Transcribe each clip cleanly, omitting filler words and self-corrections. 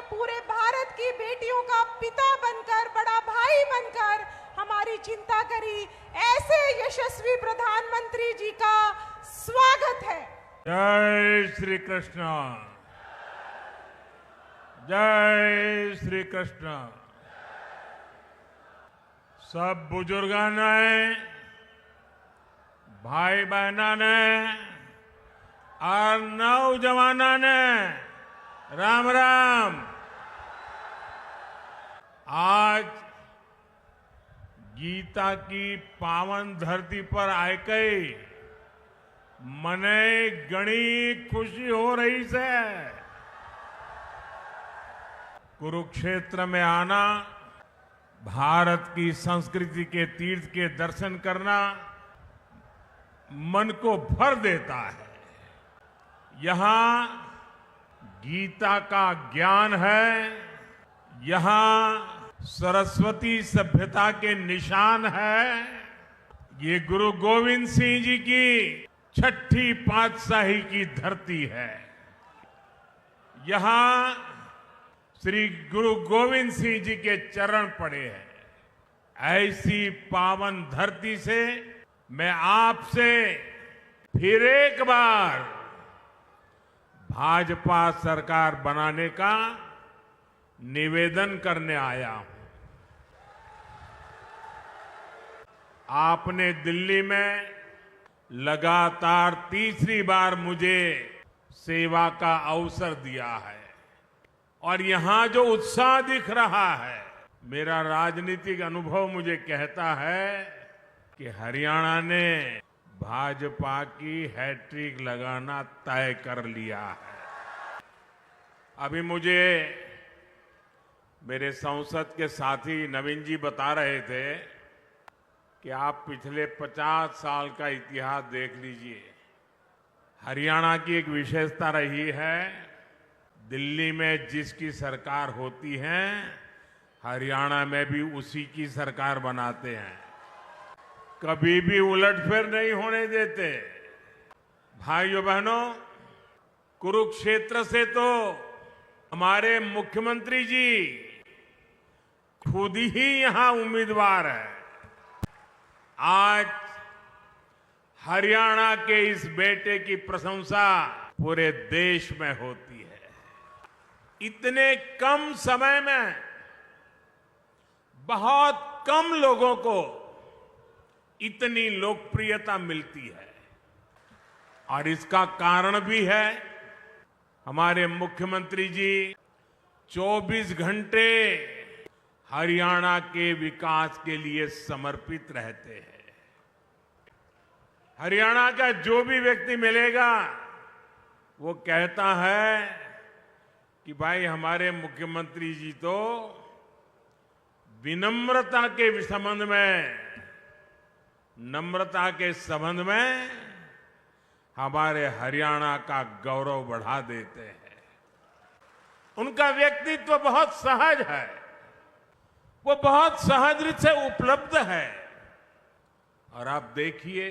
पूरे भारत की बेटियों का पिता बनकर, बड़ा भाई बनकर हमारी चिंता करी, ऐसे यशस्वी प्रधानमंत्री जी का स्वागत है। जय श्री कृष्ण, जय श्री कृष्ण। सब बुजुर्गों ने, भाई बहनों ने और नौजवानों ने राम राम। आज गीता की पावन धरती पर आके मने घणी खुशी हो रही से। कुरुक्षेत्र में आना, भारत की संस्कृति के तीर्थ के दर्शन करना मन को भर देता है। यहां गीता का ज्ञान है, यहां सरस्वती सभ्यता के निशान है। ये गुरु गोविंद सिंह जी की छठी पातशाही की धरती है। यहां श्री गुरु गोविंद सिंह जी के चरण पड़े हैं। ऐसी पावन धरती से मैं आपसे फिर एक बार भाजपा सरकार बनाने का निवेदन करने आया हूं। आपने दिल्ली में लगातार तीसरी बार मुझे सेवा का अवसर दिया है और यहां जो उत्साह दिख रहा है, मेरा राजनीतिक अनुभव मुझे कहता है कि हरियाणा ने भाजपा की हैट्रिक लगाना तय कर लिया है। अभी मुझे मेरे संसद के साथी नवीन जी बता रहे थे कि आप पिछले 50 साल का इतिहास देख लीजिए। हरियाणा की एक विशेषता रही है, दिल्ली में जिसकी सरकार होती है, हरियाणा में भी उसी की सरकार बनाते हैं। कभी भी उलटफेर नहीं होने देते। भाइयों बहनों, कुरुक्षेत्र से तो हमारे मुख्यमंत्री जी खुद ही यहां उम्मीदवार है। आज हरियाणा के इस बेटे की प्रशंसा पूरे देश में होती है। इतने कम समय में बहुत कम लोगों को इतनी लोकप्रियता मिलती है और इसका कारण भी है, हमारे मुख्यमंत्री जी 24 घंटे हरियाणा के विकास के लिए समर्पित रहते हैं। हरियाणा का जो भी व्यक्ति मिलेगा वो कहता है कि भाई हमारे मुख्यमंत्री जी तो विनम्रता के संबंध में, नम्रता के संबंध में हमारे हरियाणा का गौरव बढ़ा देते हैं। उनका व्यक्तित्व बहुत सहज है, वो बहुत सहज रूप से उपलब्ध है। और आप देखिए,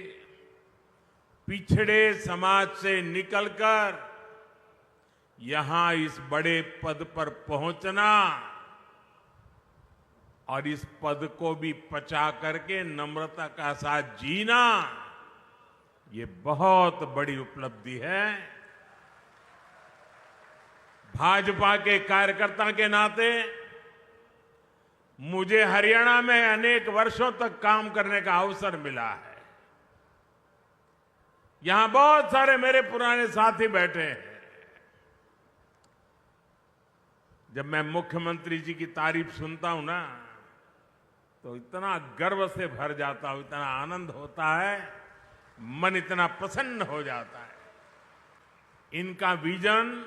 पिछड़े समाज से निकलकर यहां इस बड़े पद पर पहुंचना और इस पद को भी पचा करके नम्रता का साथ जीना, ये बहुत बड़ी उपलब्धि है। भाजपा के कार्यकर्ता के नाते मुझे हरियाणा में अनेक वर्षों तक काम करने का अवसर मिला है। यहां बहुत सारे मेरे पुराने साथी बैठे हैं। जब मैं मुख्यमंत्री जी की तारीफ सुनता हूं ना, तो इतना गर्व से भर जाता हूं, इतना आनंद होता है, मन इतना प्रसन्न हो जाता है। इनका विजन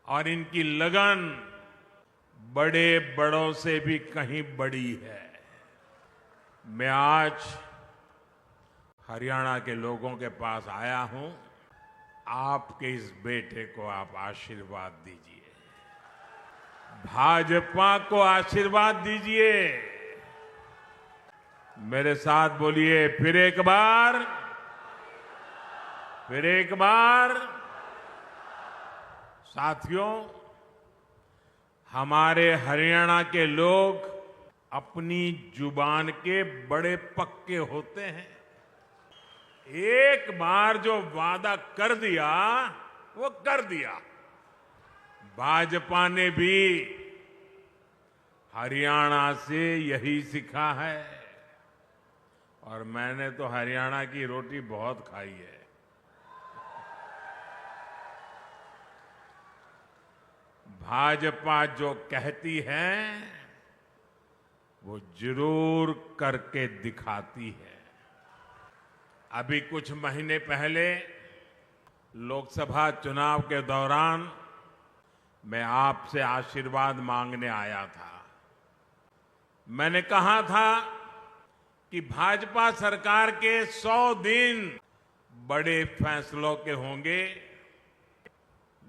और इनकी लगन बड़े बड़ों से भी कहीं बड़ी है। मैं आज हरियाणा के लोगों के पास आया हूं, आपके इस बेटे को आप आशीर्वाद दीजिए, भाजपा को आशीर्वाद दीजिए। मेरे साथ बोलिए फिर एक बार, फिर एक बार। साथियों, हमारे हरियाणा के लोग अपनी जुबान के बड़े पक्के होते हैं। एक बार जो वादा कर दिया वो कर दिया। भाजपा ने भी हरियाणा से यही सीखा है और मैंने तो हरियाणा की रोटी बहुत खाई है। भाजपा जो कहती है वो जरूर करके दिखाती है। अभी कुछ महीने पहले लोकसभा चुनाव के दौरान मैं आपसे आशीर्वाद मांगने आया था। मैंने कहा था कि भाजपा सरकार के 100 दिन बड़े फैसलों के होंगे।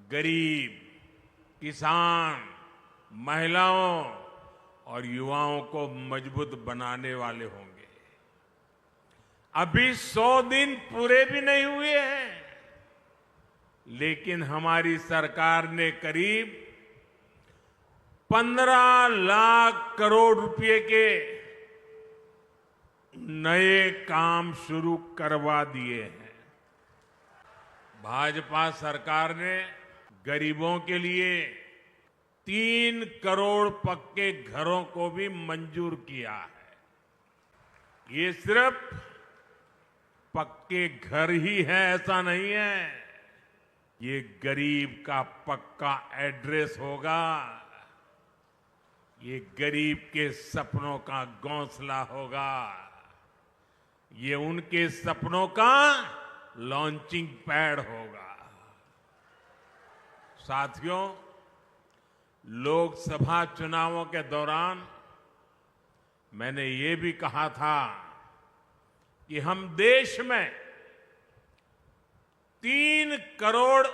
गरीब, किसान, महिलाओं और युवाओं को मजबूत बनाने वाले होंगे। अभी 100 दिन पूरे भी नहीं हुए हैं, लेकिन हमारी सरकार ने करीब 15 लाख करोड़ रुपए के नए काम शुरू करवा दिए हैं। भाजपा सरकार ने गरीबों के लिए 3 करोड़ पक्के घरों को भी मंजूर किया है। ये सिर्फ पक्के घर ही है ऐसा नहीं है, ये गरीब का पक्का एड्रेस होगा। ये गरीब के सपनों का घोंसला होगा। ये उनके सपनों का लॉन्चिंग पैड होगा। साथियों, लोकसभा चुनावों के दौरान मैंने ये भी कहा था कि हम देश में 3 करोड़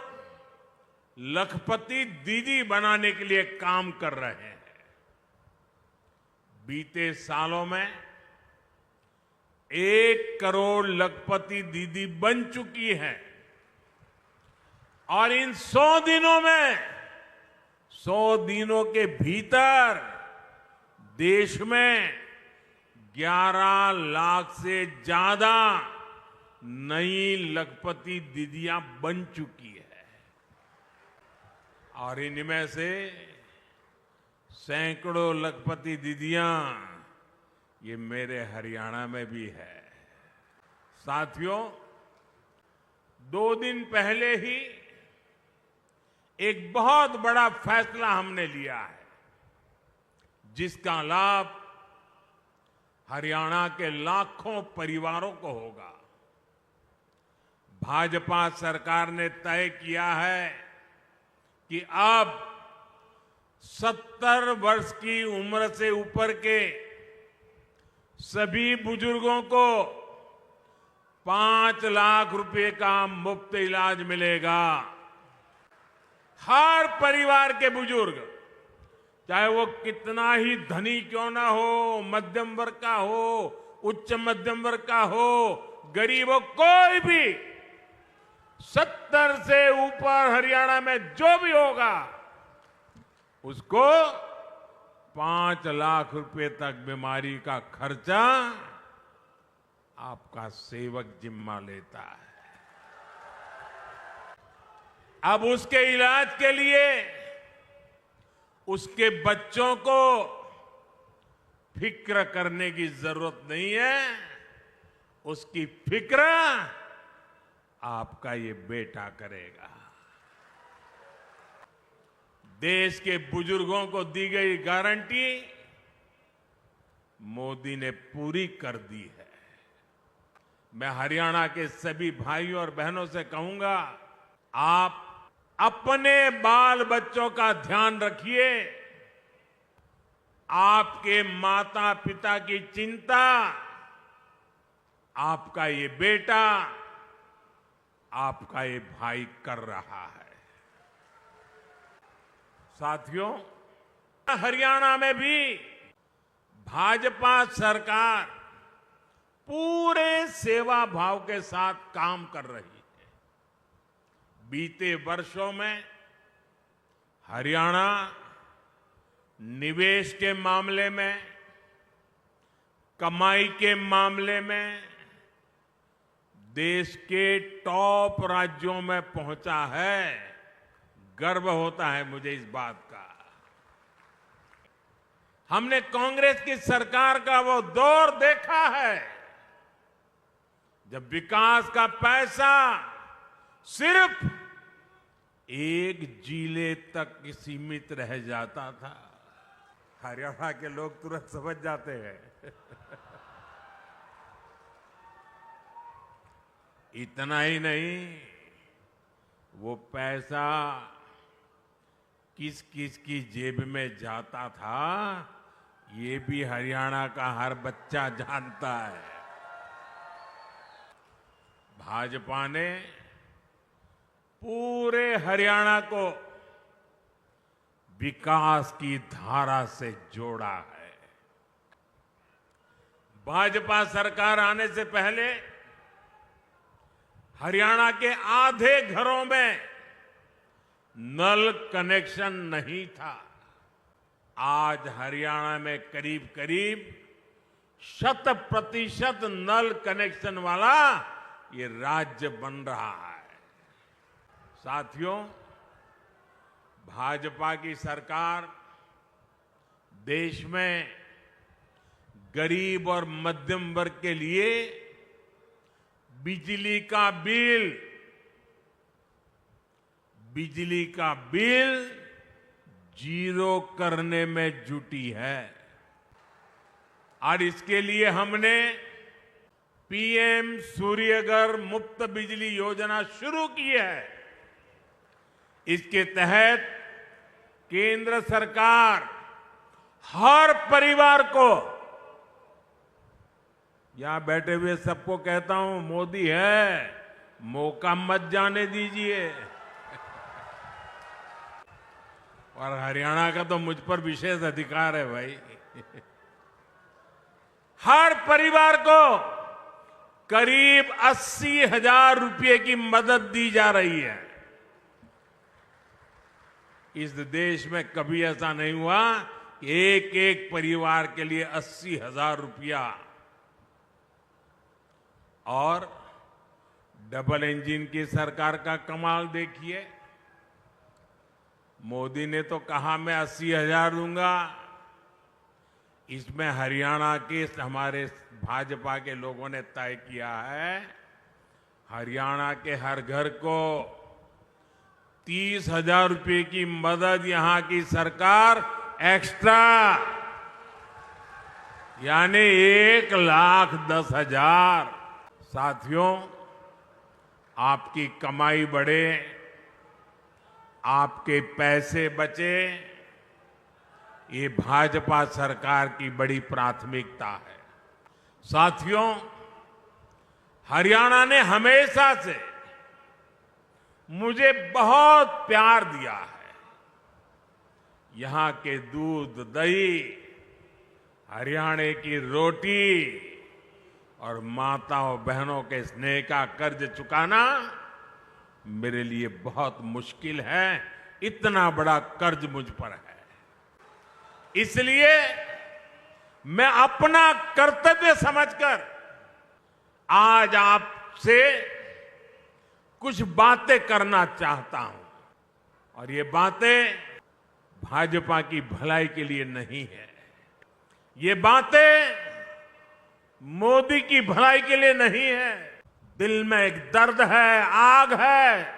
लखपति दीदी बनाने के लिए काम कर रहे हैं। बीते सालों में 1 करोड़ लखपति दीदी बन चुकी है और इन 100 दिनों में 100 दिनों के भीतर देश में 11 लाख से ज्यादा नई लखपति दीदियां बन चुकी है और इनमें से सैकड़ों लखपति दीदियां ये मेरे हरियाणा में भी है। साथियों, 2 दिन पहले ही एक बहुत बड़ा फैसला हमने लिया है, जिसका लाभ हरियाणा के लाखों परिवारों को होगा। भाजपा सरकार ने तय किया है कि अब 70 वर्ष की उम्र से ऊपर के सभी बुजुर्गों को 5 लाख रुपए का मुफ्त इलाज मिलेगा। हर परिवार के बुजुर्ग, चाहे वो कितना ही धनी क्यों ना हो, मध्यम वर्ग का हो, उच्च मध्यम वर्ग का हो, गरीब हो, कोई भी 70 से ऊपर हरियाणा में जो भी होगा उसको 5 लाख रुपए तक बीमारी का खर्चा आपका सेवक जिम्मा लेता है। अब उसके इलाज के लिए उसके बच्चों को फिक्र करने की जरूरत नहीं है, उसकी फिक्र आपका ये बेटा करेगा। देश के बुजुर्गों को दी गई गारंटी मोदी ने पूरी कर दी है। मैं हरियाणा के सभी भाइयों और बहनों से कहूंगा, आप अपने बाल बच्चों का ध्यान रखिए। आपके माता पिता की चिंता आपका ये बेटा, आपका ये भाई कर रहा है। साथियों, हरियाणा में भी भाजपा सरकार पूरे सेवा भाव के साथ काम कर रही है। बीते वर्षों में हरियाणा निवेश के मामले में, कमाई के मामले में देश के टॉप राज्यों में पहुंचा है। गर्व होता है मुझे इस बात का। हमने कांग्रेस की सरकार का वो दौर देखा है जब विकास का पैसा सिर्फ एक जिले तक सीमित रह जाता था। हरियाणा के लोग तुरंत समझ जाते हैं। इतना ही नहीं, वो पैसा किस किस की जेब में जाता था ये भी हरियाणा का हर बच्चा जानता है। भाजपा ने पूरे हरियाणा को विकास की धारा से जोड़ा है। भाजपा सरकार आने से पहले हरियाणा के आधे घरों में नल कनेक्शन नहीं था। आज हरियाणा में करीब करीब 100% नल कनेक्शन वाला ये राज्य बन रहा है। साथियों, भाजपा की सरकार देश में गरीब और मध्यम वर्ग के लिए बिजली का बिल जीरो करने में जुटी है। और इसके लिए हमने पीएम सूर्यघर मुफ्त बिजली योजना शुरू की है। इसके तहत केंद्र सरकार हर परिवार को, यहां बैठे हुए सबको कहता हूं, मोदी है, मौका मत जाने दीजिए। और हरियाणा का तो मुझ पर विशेष अधिकार है भाई। हर परिवार को करीब 80,000 रुपए की मदद दी जा रही है। इस देश में कभी ऐसा नहीं हुआ कि एक एक परिवार के लिए 80,000 रुपया। और डबल इंजन की सरकार का कमाल देखिए। मोदी ने तो कहा मैं 80,000 दूंगा। इसमें हरियाणा के हमारे भाजपा के लोगों ने तय किया है हरियाणा के हर घर को 30,000 रुपए की मदद यहां की सरकार एक्स्ट्रा, यानी 1,10,000। साथियों, आपकी कमाई बढ़े, आपके पैसे बचे, ये भाजपा सरकार की बड़ी प्राथमिकता है। साथियों, हरियाणा ने हमेशा से मुझे बहुत प्यार दिया है। यहां के दूध, दही, हरियाणा की रोटी और माताओं बहनों के स्नेह का कर्ज चुकाना मेरे लिए बहुत मुश्किल है। इतना बड़ा कर्ज मुझ पर है। इसलिए मैं अपना कर्तव्य समझकर आज आपसे कुछ बातें करना चाहता हूं। और ये बातें भाजपा की भलाई के लिए नहीं है। ये बातें मोदी की भलाई के लिए नहीं है। दिल में एक दर्द है, आग है।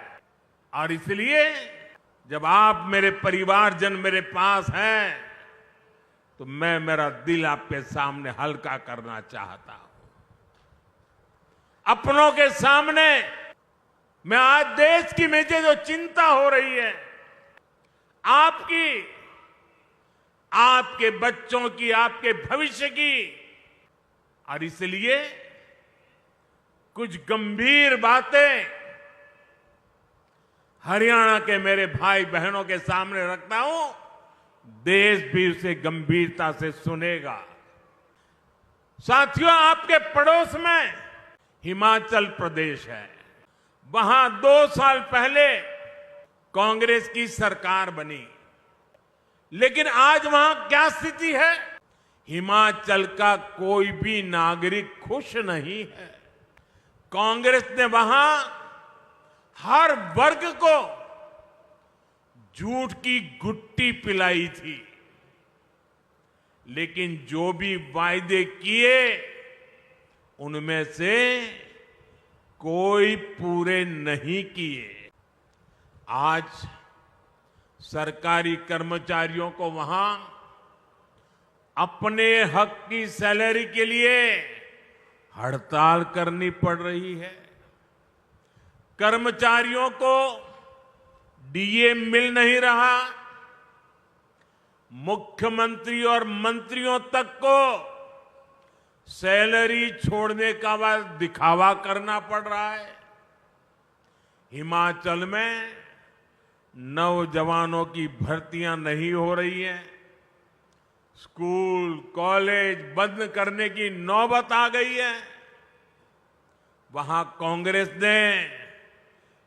और इसलिए जब आप मेरे परिवारजन मेरे पास हैं तो मैं मेरा दिल आपके सामने हल्का करना चाहता हूं। अपनों के सामने मैं आज देश की मुझे जो चिंता हो रही है, आपकी, आपके बच्चों की, आपके भविष्य की, और इसलिए कुछ गंभीर बातें हरियाणा के मेरे भाई बहनों के सामने रखता हूं। देश भी उसे गंभीरता से सुनेगा। साथियों, आपके पड़ोस में हिमाचल प्रदेश है। वहां 2 साल पहले कांग्रेस की सरकार बनी। लेकिन आज वहां क्या स्थिति है? हिमाचल का कोई भी नागरिक खुश नहीं है। कांग्रेस ने वहां हर वर्ग को झूठ की गुट्टी पिलाई थी, लेकिन जो भी वायदे किए उनमें से कोई पूरे नहीं किए। आज सरकारी कर्मचारियों को वहां अपने हक की सैलरी के लिए हड़ताल करनी पड़ रही है। कर्मचारियों को डीए मिल नहीं रहा। मुख्यमंत्री और मंत्रियों तक को सैलरी छोड़ने का बाद दिखावा करना पड़ रहा है। हिमाचल में नौजवानों की भर्तियां नहीं हो रही हैं। स्कूल कॉलेज बंद करने की नौबत आ गई है। वहां कांग्रेस ने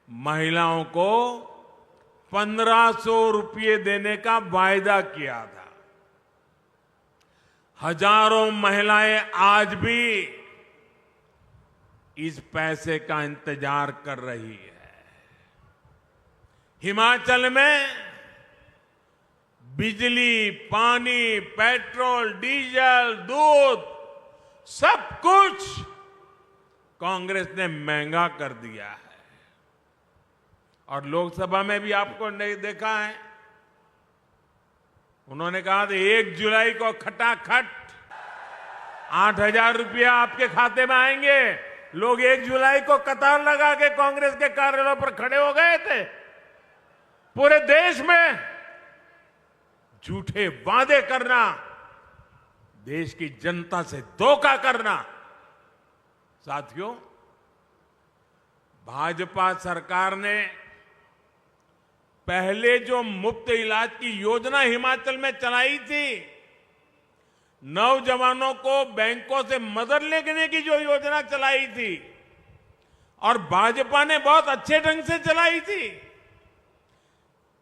महिलाओं को 1500 रुपये देने का वायदा किया था। हजारों महिलाएं आज भी इस पैसे का इंतजार कर रही है। हिमाचल में बिजली, पानी, पेट्रोल, डीजल, दूध सब कुछ कांग्रेस ने महंगा कर दिया है। और लोकसभा में भी आपको नहीं देखा है, उन्होंने कहा था 1 जुलाई को खटाखट 8,000 रुपया आपके खाते में आएंगे। लोग 1 जुलाई को कतार लगा के कांग्रेस के कार्यालयों पर खड़े हो गए थे। पूरे देश में झूठे वादे करना, देश की जनता से धोखा करना। साथियों, भाजपा सरकार ने पहले जो मुफ्त इलाज की योजना हिमाचल में चलाई थी, नौजवानों को बैंकों से मदद लेने की जो योजना चलाई थी, और भाजपा ने बहुत अच्छे ढंग से चलाई थी,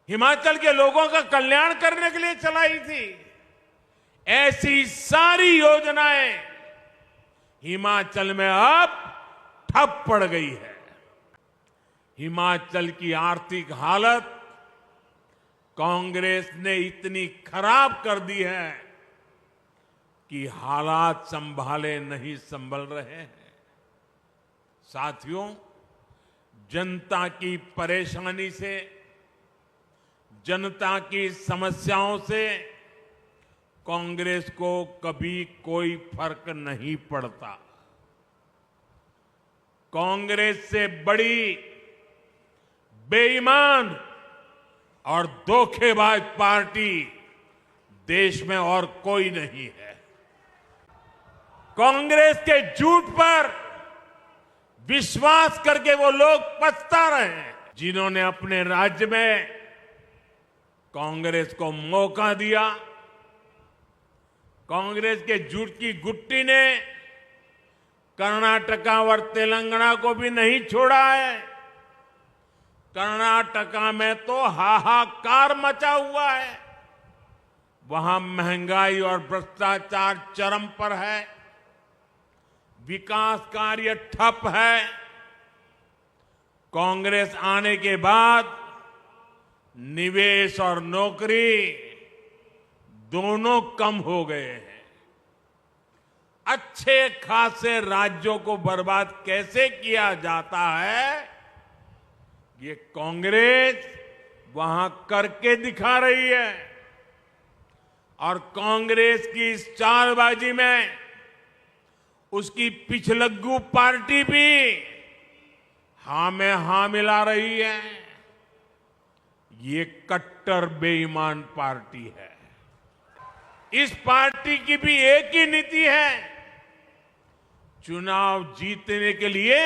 हिमाचल के लोगों का कल्याण करने के लिए चलाई थी, ऐसी सारी योजनाएं हिमाचल में अब ठप पड़ गई है। हिमाचल की आर्थिक हालत कांग्रेस ने इतनी खराब कर दी है कि हालात संभाले नहीं संभल रहे हैं। साथियों, जनता की परेशानी से, जनता की समस्याओं से कांग्रेस को कभी कोई फर्क नहीं पड़ता। कांग्रेस से बड़ी बेईमान और धोखेबाज पार्टी देश में और कोई नहीं है। कांग्रेस के झूठ पर विश्वास करके वो लोग पछता रहे हैं, जिन्होंने अपने राज्य में कांग्रेस को मौका दिया। कांग्रेस के झूठ की गुट्टी ने कर्नाटका और तेलंगाना को भी नहीं छोड़ा है। कर्नाटका में तो हाहाकार मचा हुआ है। वहां महंगाई और भ्रष्टाचार चरम पर है, विकास कार्य ठप है। कांग्रेस आने के बाद निवेश और नौकरी दोनों कम हो गए हैं। अच्छे खासे राज्यों को बर्बाद कैसे किया जाता है, ये कांग्रेस वहां करके दिखा रही है। और कांग्रेस की इस चालबाजी में उसकी पिछलग्गू पार्टी भी हां में हां मिला रही है। ये कट्टर बेईमान पार्टी है। इस पार्टी की भी एक ही नीति है, चुनाव जीतने के लिए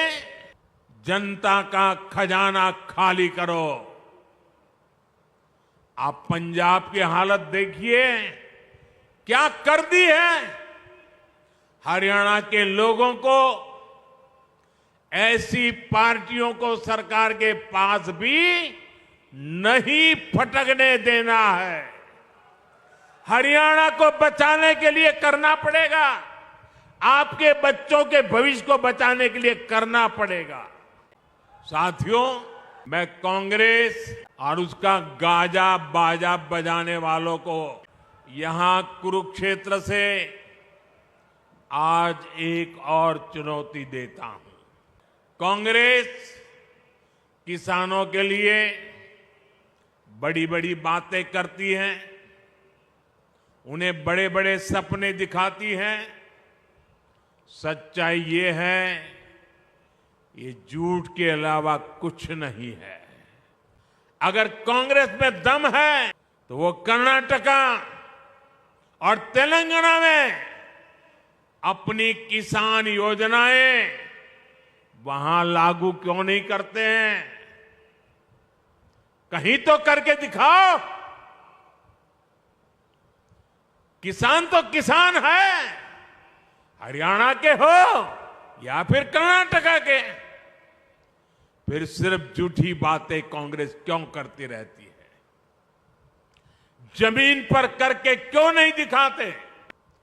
जनता का खजाना खाली करो। आप पंजाब की हालत देखिए, क्या कर दी है। हरियाणा के लोगों को ऐसी पार्टियों को सरकार के पास भी नहीं फटकने देना है। हरियाणा को बचाने के लिए करना पड़ेगा, आपके बच्चों के भविष्य को बचाने के लिए करना पड़ेगा। साथियों, मैं कांग्रेस और उसका गाजा बाजा बजाने वालों को यहां कुरुक्षेत्र से आज एक और चुनौती देता हूं। कांग्रेस किसानों के लिए बड़ी बड़ी बातें करती है, उन्हें बड़े बड़े सपने दिखाती है। सच्चाई ये है, ये झूठ के अलावा कुछ नहीं है। अगर कांग्रेस में दम है तो वो कर्नाटका और तेलंगाना में अपनी किसान योजनाएं वहां लागू क्यों नहीं करते हैं? कहीं तो करके दिखाओ। किसान तो किसान है, हरियाणा के हो या फिर कर्नाटका के। फिर सिर्फ झूठी बातें कांग्रेस क्यों करती रहती है? जमीन पर करके क्यों नहीं दिखाते?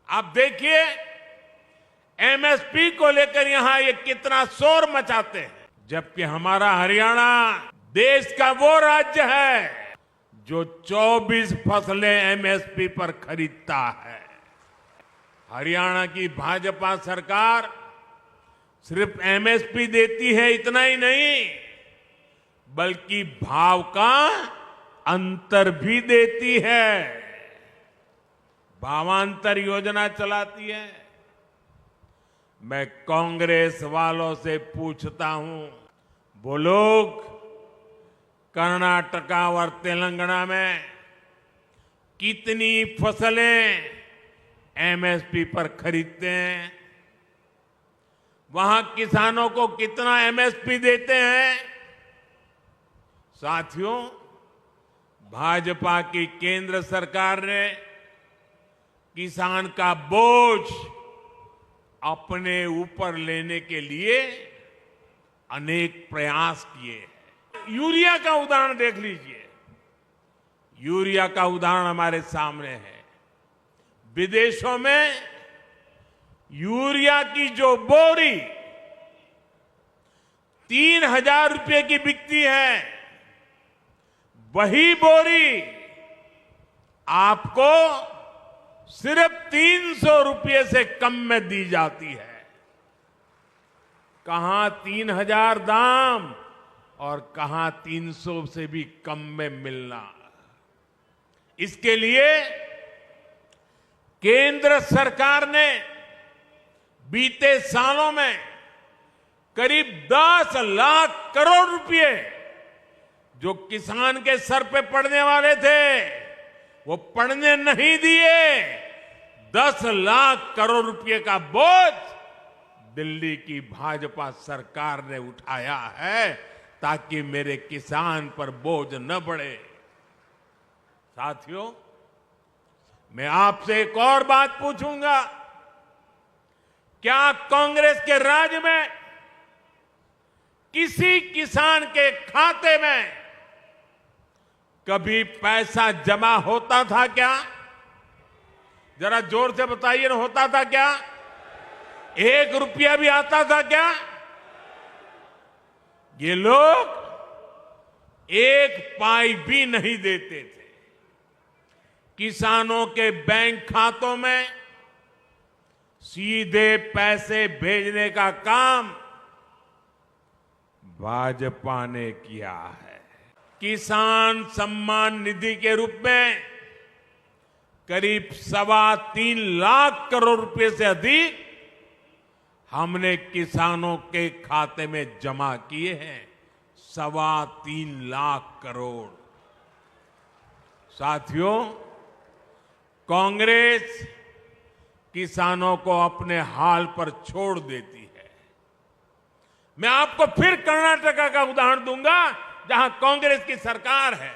आप देखिए, एमएसपी को लेकर यहां ये कितना शोर मचाते हैं, जबकि हमारा हरियाणा देश का वो राज्य है जो 24 फसलें एमएसपी पर खरीदता है। हरियाणा की भाजपा सरकार सिर्फ एमएसपी देती है, इतना ही नहीं, बल्कि भाव का अंतर भी देती है। भावांतर योजना चलाती है। मैं कांग्रेस वालों से पूछता हूं, वो लोग कर्नाटका और तेलंगाना में कितनी फसलें एमएसपी पर खरीदते हैं? वहां किसानों को कितना एमएसपी देते हैं? साथियों, भाजपा की केंद्र सरकार ने किसान का बोझ अपने ऊपर लेने के लिए अनेक प्रयास किए हैं। यूरिया का उदाहरण देख लीजिए। यूरिया का उदाहरण हमारे सामने है। विदेशों में यूरिया की जो बोरी 3,000 रुपए की बिकती है, वही बोरी आपको सिर्फ 300 रुपये से कम में दी जाती है। कहां 3,000 दाम और कहां 300 से भी कम में मिलना। इसके लिए केंद्र सरकार ने बीते सालों में करीब 10 लाख करोड़ रुपए जो किसान के सर पे पड़ने वाले थे, वो पड़ने नहीं दिए। 10 लाख करोड़ रुपए का बोझ दिल्ली की भाजपा सरकार ने उठाया है, ताकि मेरे किसान पर बोझ न बढ़े। साथियों, मैं आपसे एक और बात पूछूंगा, क्या कांग्रेस के राज में किसी किसान के खाते में कभी पैसा जमा होता था क्या? जरा जोर से बताइए ना, होता था क्या? 1 रुपया भी आता था क्या? ये लोग 1 पाई भी नहीं देते थे। किसानों के बैंक खातों में सीधे पैसे भेजने का काम भाजपा ने किया है। किसान सम्मान निधि के रूप में करीब 3.25 लाख करोड़ रुपए से अधिक हमने किसानों के खाते में जमा किए हैं। 3.25 लाख करोड़। साथियों, कांग्रेस किसानों को अपने हाल पर छोड़ देती है। मैं आपको फिर कर्नाटका का उदाहरण दूंगा, जहां कांग्रेस की सरकार है।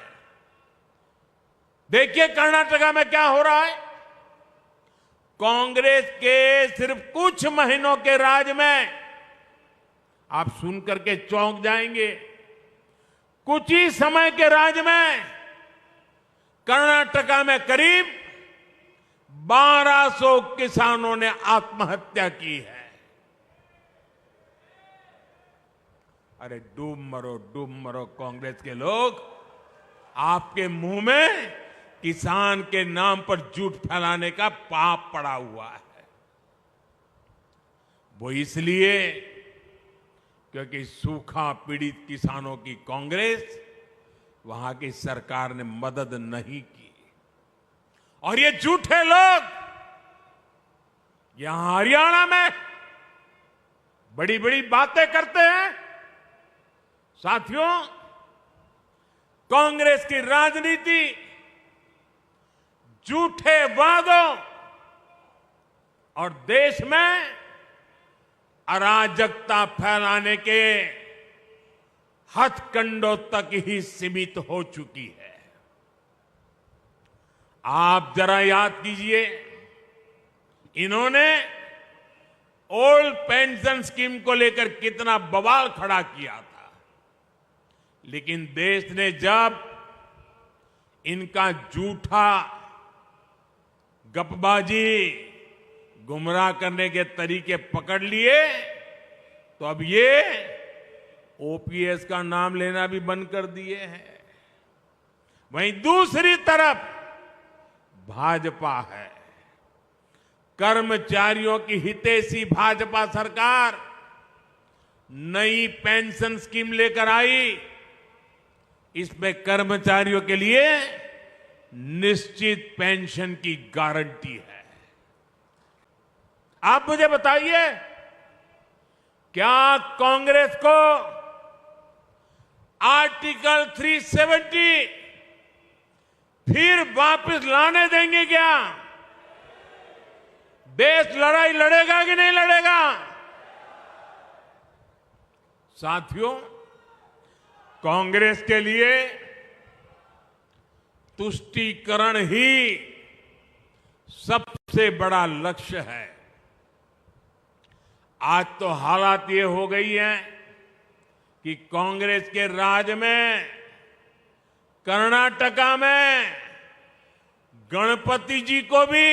देखिए कर्नाटका में क्या हो रहा है। कांग्रेस के सिर्फ कुछ महीनों के राज में आप सुनकर के चौंक जाएंगे। कुछ ही समय के राज में कर्नाटका में करीब 1200 किसानों ने आत्महत्या की है। अरे डूब मरो कांग्रेस के लोग, आपके मुंह में किसान के नाम पर झूठ फैलाने का पाप पड़ा हुआ है। वो इसलिए क्योंकि सूखा पीड़ित किसानों की कांग्रेस, वहां की सरकार ने मदद नहीं की। और ये झूठे लोग यहां हरियाणा में बड़ी बड़ी बातें करते हैं। साथियों, कांग्रेस की राजनीति झूठे वादों और देश में अराजकता फैलाने के हथकंडों तक ही सीमित हो चुकी है। आप जरा याद कीजिए, इन्होंने ओल्ड पेंशन स्कीम को लेकर कितना बवाल खड़ा किया था, लेकिन देश ने जब इनका झूठा गपबाजी, गुमराह करने के तरीके पकड़ लिए, तो अब ये ओपीएस का नाम लेना भी बंद कर दिए हैं। वहीं दूसरी तरफ भाजपा है, कर्मचारियों की हितैषी भाजपा सरकार नई पेंशन स्कीम लेकर आई। इसमें कर्मचारियों के लिए निश्चित पेंशन की गारंटी है। आप मुझे बताइए, क्या कांग्रेस को आर्टिकल 370 फिर वापस लाने देंगे क्या? देश लड़ाई लड़ेगा कि नहीं लड़ेगा? साथियों, कांग्रेस के लिए तुष्टीकरण ही सबसे बड़ा लक्ष्य है। आज तो हालात ये हो गई हैं कि कांग्रेस के राज में कर्नाटका में गणपति जी को भी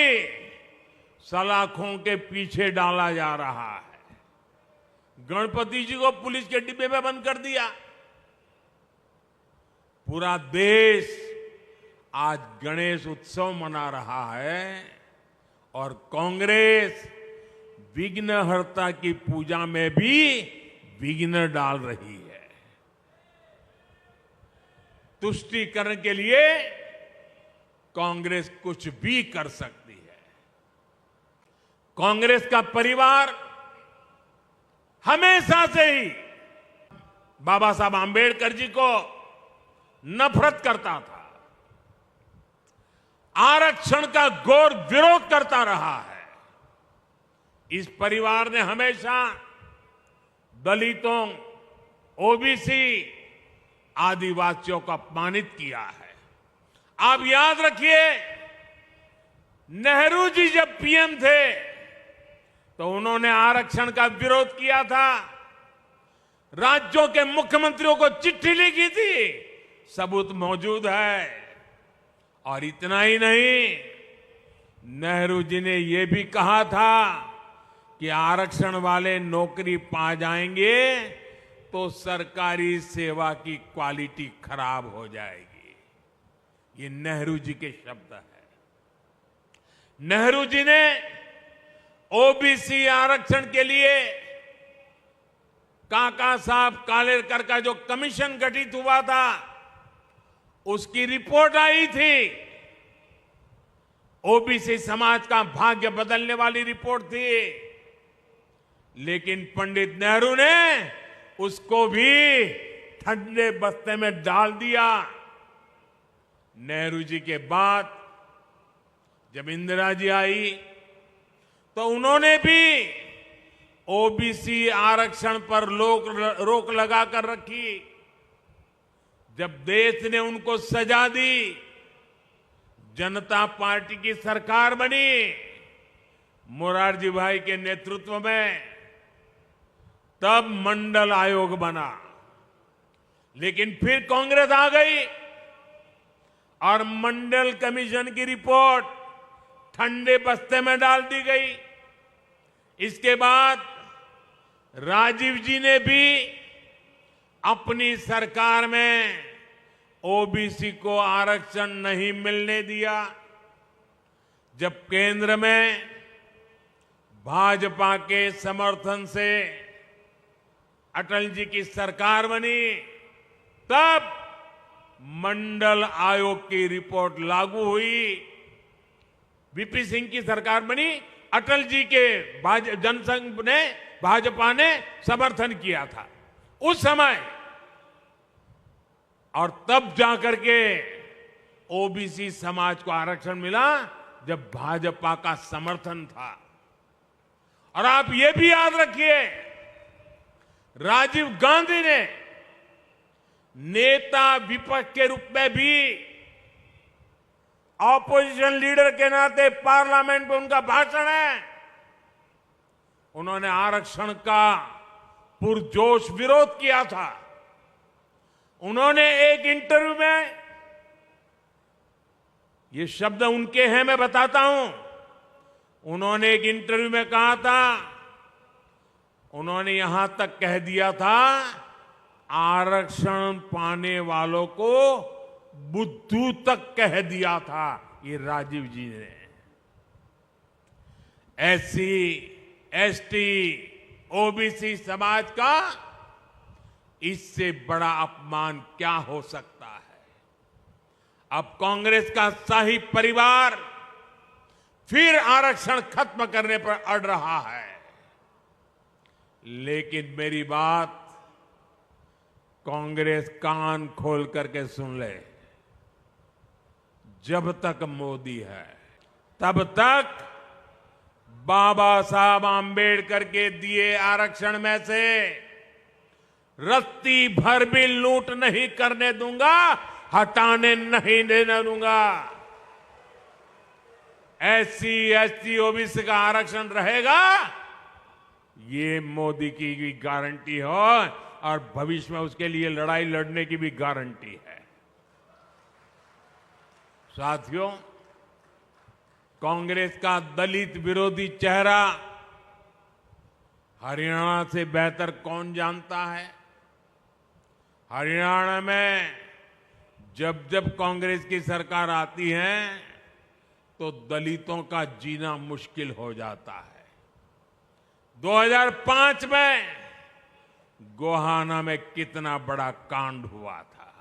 सलाखों के पीछे डाला जा रहा है। गणपति जी को पुलिस के डिब्बे में बंद कर दिया। पूरा देश आज गणेश उत्सव मना रहा है और कांग्रेस विघ्नहर्ता की पूजा में भी विघ्न डाल रही है। तुष्टीकरण के लिए कांग्रेस कुछ भी कर सकती है। कांग्रेस का परिवार हमेशा से ही बाबा साहब आंबेडकर जी को नफरत करता था, आरक्षण का घोर विरोध करता रहा है। इस परिवार ने हमेशा दलितों, ओबीसी, आदिवासियों को अपमानित किया है। आप याद रखिए, नेहरू जी जब पीएम थे तो उन्होंने आरक्षण का विरोध किया था। राज्यों के मुख्यमंत्रियों को चिट्ठी लिखी थी, सबूत मौजूद है। और इतना ही नहीं, नेहरू जी ने यह भी कहा था कि आरक्षण वाले नौकरी पा जाएंगे तो सरकारी सेवा की क्वालिटी खराब हो जाएगी। ये नेहरू जी के शब्द है। नेहरू जी ने ओबीसी आरक्षण के लिए काका साहब कालेलकर का जो कमीशन गठित हुआ था, उसकी रिपोर्ट आई थी। ओबीसी समाज का भाग्य बदलने वाली रिपोर्ट थी, लेकिन पंडित नेहरू ने उसको भी ठंडे बस्ते में डाल दिया। नेहरू जी के बाद जब इंदिरा जी आई तो उन्होंने भी ओबीसी आरक्षण पर रोक लगा कर रखी। जब देश ने उनको सजा दी, जनता पार्टी की सरकार बनी मोरारजी भाई के नेतृत्व में, तब मंडल आयोग बना। लेकिन फिर कांग्रेस आ गई और मंडल कमीशन की रिपोर्ट ठंडे बस्ते में डाल दी गई। इसके बाद राजीव जी ने भी अपनी सरकार में ओबीसी को आरक्षण नहीं मिलने दिया। जब केंद्र में भाजपा के समर्थन से अटल जी की सरकार बनी, तब मंडल आयोग की रिपोर्ट लागू हुई। वीपी सिंह की सरकार बनी, अटल जी के जनसंघ ने, भाजपा ने समर्थन किया था उस समय, और तब जाकर के ओबीसी समाज को आरक्षण मिला जब भाजपा का समर्थन था। और आप ये भी याद रखिए, राजीव गांधी ने नेता विपक्ष के रूप में भी, ऑपोजिशन लीडर के नाते पार्लियामेंट में उनका भाषण है, उन्होंने आरक्षण का पुरजोश विरोध किया था। उन्होंने एक इंटरव्यू में, ये शब्द उनके हैं, मैं बताता हूं, उन्होंने एक इंटरव्यू में कहा था, उन्होंने यहां तक कह दिया था, आरक्षण पाने वालों को बुद्धू तक कह दिया था ये राजीव जी ने। एससी, एसटी, ओबीसी समाज का इससे बड़ा अपमान क्या हो सकता है। अब कांग्रेस का शाही परिवार फिर आरक्षण खत्म करने पर अड़ रहा है। लेकिन मेरी बात कांग्रेस कान खोल करके सुन ले, जब तक मोदी है तब तक बाबा साहब आंबेडकर के दिए आरक्षण में से रत्ती भर भी लूट नहीं करने दूंगा, हटाने नहीं देने दूंगा। एससी, एसटी, ओबीसी का आरक्षण रहेगा, ये मोदी की भी गारंटी हो, और भविष्य में उसके लिए लड़ाई लड़ने की भी गारंटी है। साथियों, कांग्रेस का दलित विरोधी चेहरा हरियाणा से बेहतर कौन जानता है। हरियाणा में जब जब कांग्रेस की सरकार आती है तो दलितों का जीना मुश्किल हो जाता है। 2005 में गोहाना में कितना बड़ा कांड हुआ था,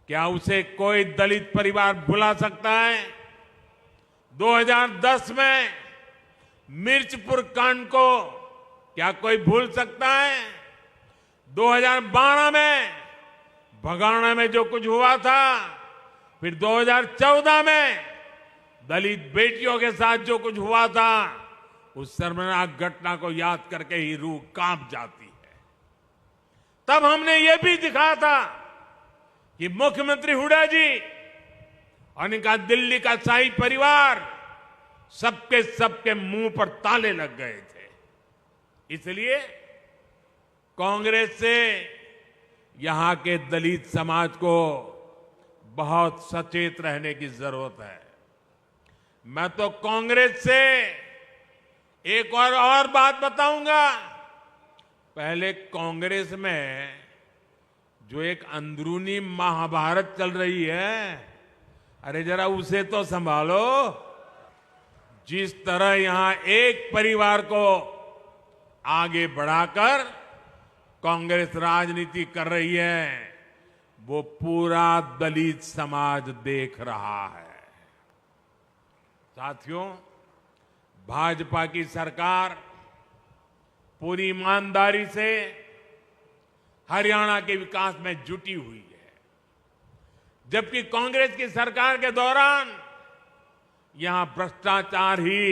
क्या उसे कोई दलित परिवार भुला सकता है। 2010 में मिर्चपुर कांड को क्या कोई भूल सकता है। 2012 में भगाना में जो कुछ हुआ था, फिर 2014 में दलित बेटियों के साथ जो कुछ हुआ था, उस शर्मनाक घटना को याद करके ही रूह कांप जाती है। तब हमने ये भी दिखाया था कि मुख्यमंत्री हुड्डा जी और इनका दिल्ली का शाही परिवार सबके मुंह पर ताले लग गए थे। इसलिए कांग्रेस से यहां के दलित समाज को बहुत सचेत रहने की जरूरत है। मैं तो कांग्रेस से एक और बात बताऊंगा। पहले कांग्रेस में जो एक अंदरूनी महाभारत चल रही है, अरे जरा उसे तो संभालो। जिस तरह यहां एक परिवार को आगे बढ़ाकर कांग्रेस राजनीति कर रही है, वो पूरा दलित समाज देख रहा है। साथियों, भाजपा की सरकार पूरी ईमानदारी से हरियाणा के विकास में जुटी हुई है, जबकि कांग्रेस की सरकार के दौरान यहां भ्रष्टाचार ही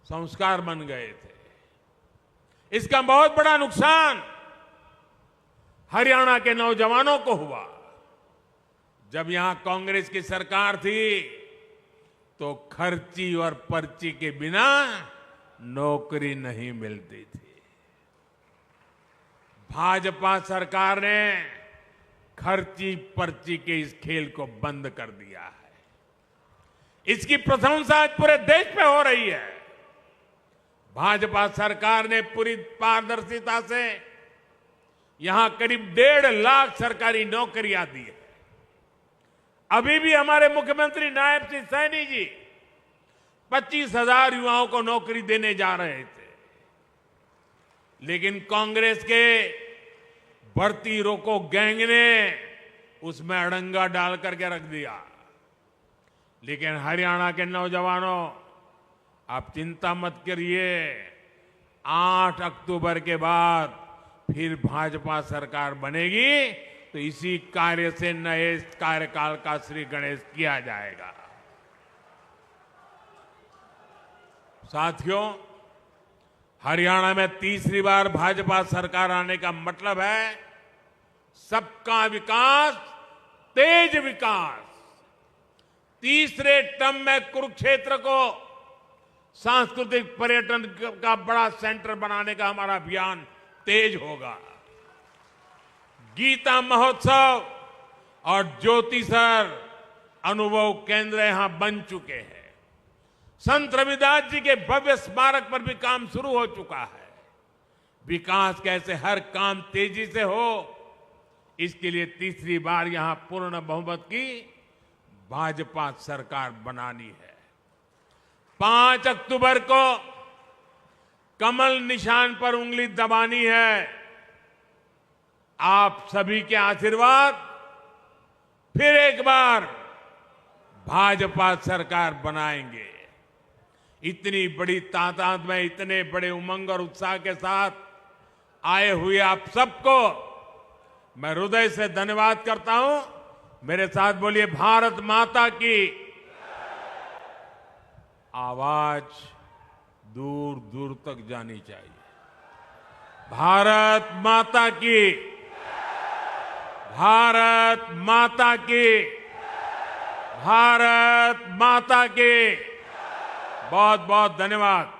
संस्कार बन गए थे। इसका बहुत बड़ा नुकसान हरियाणा के नौजवानों को हुआ। जब यहां कांग्रेस की सरकार थी तो खर्ची और पर्ची के बिना नौकरी नहीं मिलती थी। भाजपा सरकार ने खर्ची पर्ची के इस खेल को बंद कर दिया है। इसकी प्रशंसा आज पूरे देश में हो रही है। भाजपा सरकार ने पूरी पारदर्शिता से यहां करीब 1.5 लाख सरकारी नौकरियां दी है। अभी भी हमारे मुख्यमंत्री नायब सिंह सैनी जी 25,000 युवाओं को नौकरी देने जा रहे थे, लेकिन कांग्रेस के भर्ती रोको गैंग ने उसमें अड़ंगा डाल करके रख दिया। लेकिन हरियाणा के नौजवानों, आप चिंता मत करिए, 8 अक्टूबर के बाद फिर भाजपा सरकार बनेगी तो इसी कार्य से नए कार्यकाल का श्री गणेश किया जाएगा। साथियों, हरियाणा में तीसरी बार भाजपा सरकार आने का मतलब है सबका विकास, तेज विकास। तीसरे टर्म में कुरुक्षेत्र को सांस्कृतिक पर्यटन का बड़ा सेंटर बनाने का हमारा अभियान तेज होगा। गीता महोत्सव और ज्योतिसर अनुभव केंद्र यहां बन चुके हैं। संत रविदास जी के भव्य स्मारक पर भी काम शुरू हो चुका है। विकास कैसे हर काम तेजी से हो, इसके लिए तीसरी बार यहां पूर्ण बहुमत की भाजपा सरकार बनानी है। 5 अक्टूबर को कमल निशान पर उंगली दबानी है। आप सभी के आशीर्वाद फिर एक बार भाजपा सरकार बनाएंगे। इतनी बड़ी तादाद में, इतने बड़े उमंग और उत्साह के साथ आए हुए आप सबको मैं हृदय से धन्यवाद करता हूं। मेरे साथ बोलिए, भारत माता की आवाज दूर दूर तक जानी चाहिए। भारत माता की, भारत माता की, भारत माता की। बहुत बहुत धन्यवाद।